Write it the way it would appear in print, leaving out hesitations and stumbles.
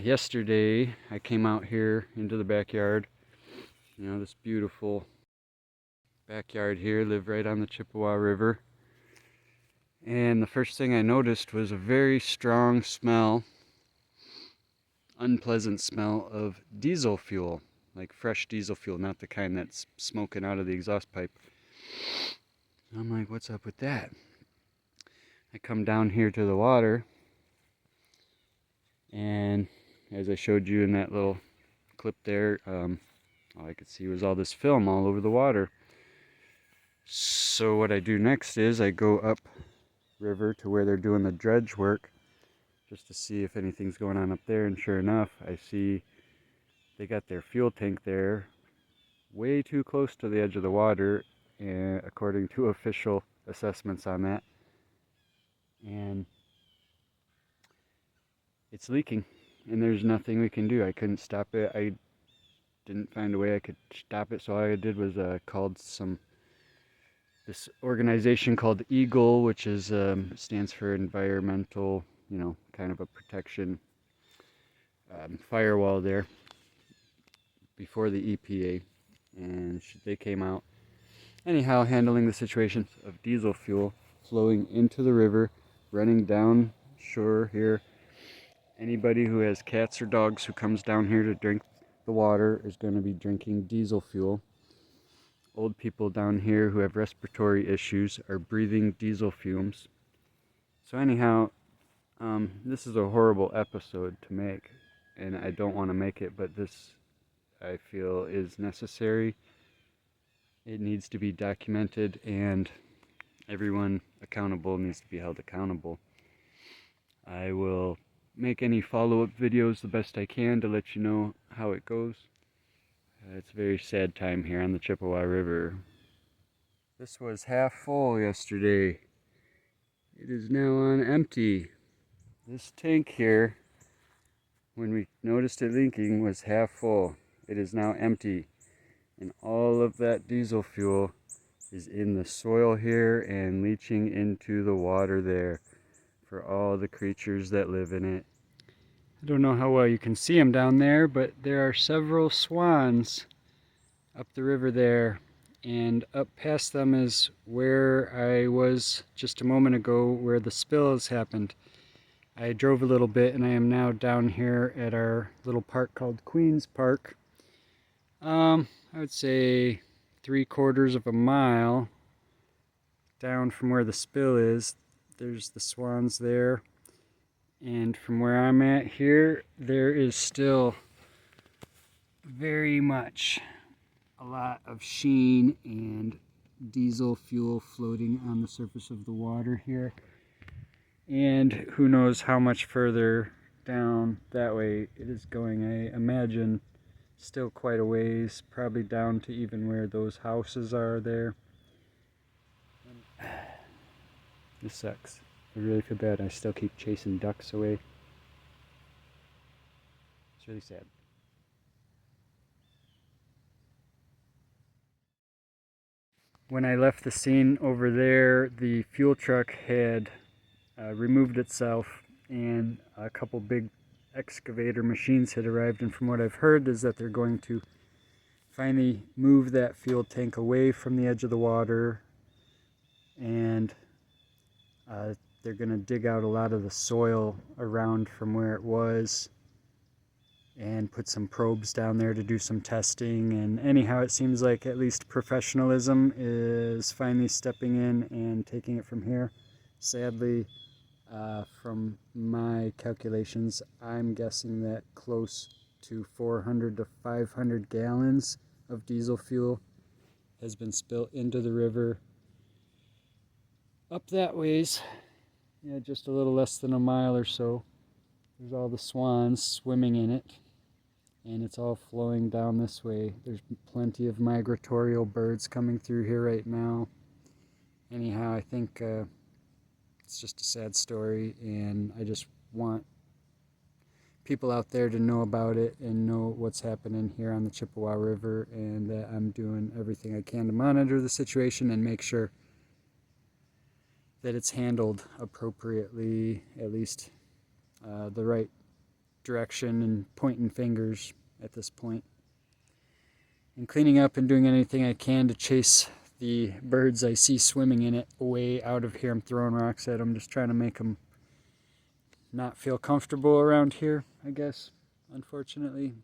Yesterday I came out here into the backyard. This beautiful backyard here, live right on the Chippewa River. And the first thing I noticed was a very strong smell, unpleasant smell of diesel fuel, like fresh diesel fuel, not the kind that's smoking out of the exhaust pipe. I'm like, what's up with that? I come down here to the water, and as I showed you in that little clip there, all I could see was all this film all over the water. So what I do next is I go up river to where they're doing the dredge work just to see if anything's going on up there, and sure enough, I see they got their fuel tank there way too close to the edge of the water, and according to official assessments on that, and it's leaking, and there's nothing we can do. I couldn't stop it. I didn't find a way I could stop it, so all I did was called this organization called EGLE, which is stands for environmental, kind of a protection firewall there before the EPA, and they came out anyhow handling the situation of diesel fuel flowing into the river, running down shore here. Anybody who has cats or dogs who comes down here to drink the water is going to be drinking diesel fuel. Old people down here who have respiratory issues are breathing diesel fumes. So anyhow, this is a horrible episode to make, and I don't want to make it, but this, I feel, is necessary. It needs to be documented, and everyone accountable needs to be held accountable. I will make any follow-up videos the best I can to let you know how it goes. It's a very sad time here on the Chippewa River. This was half full yesterday. It is now on empty. This tank here, when we noticed it leaking, was half full. It is now empty. And all of that diesel fuel is in the soil here and leaching into the water there for all the creatures that live in it. I don't know how well you can see them down there, but there are several swans up the river there, and up past them is where I was just a moment ago, where the spill has happened. I drove a little bit, and I am now down here at our little park called Queens Park. I would say 3/4 of a mile down from where the spill is. There's the swans there. And from where I'm at here, there is still very much a lot of sheen and diesel fuel floating on the surface of the water here. And who knows how much further down that way it is going. I imagine still quite a ways, probably down to even where those houses are there. This sucks. I really feel bad. I still keep chasing ducks away. It's really sad. When I left the scene over there, the fuel truck had removed itself, and a couple big excavator machines had arrived, and from what I've heard is that they're going to finally move that fuel tank away from the edge of the water, and they're going to dig out a lot of the soil around from where it was and put some probes down there to do some testing. And anyhow, it seems like at least professionalism is finally stepping in and taking it from here. Sadly, from my calculations, I'm guessing that close to 400 to 500 gallons of diesel fuel has been spilled into the river up that ways. Yeah, just a little less than a mile or so. There's all the swans swimming in it, and it's all flowing down this way. There's plenty of migratory birds coming through here right now. Anyhow, I think it's just a sad story, and I just want people out there to know about it and know what's happening here on the Chippewa River, and that I'm doing everything I can to monitor the situation and make sure that it's handled appropriately, at least the right direction and pointing fingers at this point. And cleaning up and doing anything I can to chase the birds I see swimming in it away out of here. I'm throwing rocks at them, just trying to make them not feel comfortable around here, I guess, unfortunately.